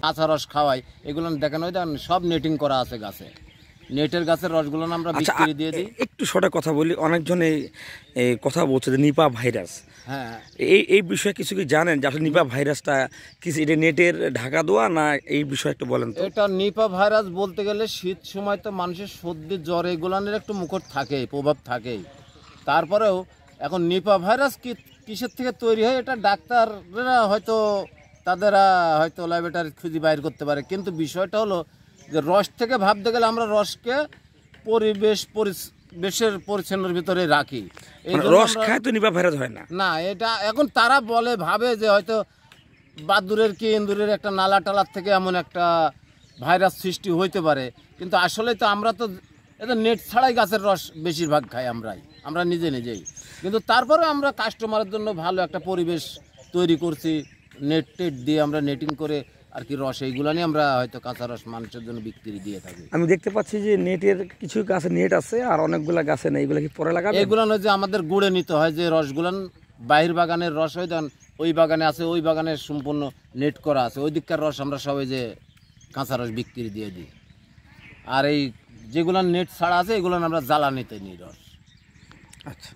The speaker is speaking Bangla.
কাঁচা রস খাওয়াই, এগুলো দেখেন ওই দেখেন সব নেটিং করা আছে গাছে, নেটের গাছের রসগুলো আমরা বিক্রি দিয়ে দিই। একটু শর্টে কথা বলি, অনেকজন এই কথা বলছে যে নিপা ভাইরাস, হ্যাঁ এই বিষয়ে কিছু কি জানেন যে আসলে নিপা ভাইরাসটা কিছু এটা নেটের ঢাকা দেওয়া না, এই বিষয়ে একটু বলেন তো। এটা নিপা ভাইরাস বলতে গেলে শীত সময় তো মানুষের সর্দি জ্বর এগুলানের একটু মুখর থাকেই, প্রভাব থাকেই। তারপরেও এখন নিপা ভাইরাস কিসের থেকে তৈরি হয় এটা ডাক্তাররা হয়তো তাদেরা হয়তো ল্যাবরেটরি খুঁজে বাইর করতে পারে, কিন্তু বিষয়টা হলো যে রস থেকে ভাবতে গেলে আমরা রসকে পরিবেশের পরিচ্ছন্নের ভিতরে রাখি। রস খায় তো নিপা ভাইরাস হয় না। না, এটা এখন তারা ভাবে যে হয়তো বাদুরের কি ইন্দুরের একটা নালা টালার থেকে এমন একটা ভাইরাস সৃষ্টি হইতে পারে, কিন্তু আসলে তো আমরা তো এটা নেট ছাড়াই গাছের রস বেশিরভাগ খাই আমরা নিজেই। কিন্তু তারপরে আমরা কাস্টমারের জন্য ভালো একটা পরিবেশ তৈরি করছি, নেট টেট দিয়ে আমরা নেটিং করে আর কি রস এইগুলো নিয়ে আমরা হয়তো কাঁচা রস মানুষের জন্য বিক্রি দিয়ে থাকি। আমি দেখতে পাচ্ছি যে নেটের কিছু গাছে নেট আছে আর অনেকগুলা গাছে নেই, এগুলো কি পরে লাগাবে? এগুলো নয় যে আমাদের গুড়ে নিতে হয়, যে রসগুলান বাহির বাগানের রস হয়, দেন ওই বাগানে আছে, ওই বাগানের সম্পূর্ণ নেট করা আছে, ওই দিককার রস আমরা সবাই যে কাঁচা রস বিক্রি দিয়ে দিই। আর এই যেগুলো নেট ছাড়া আছে এগুলো আমরা জ্বালানিতে নিই রস। আচ্ছা।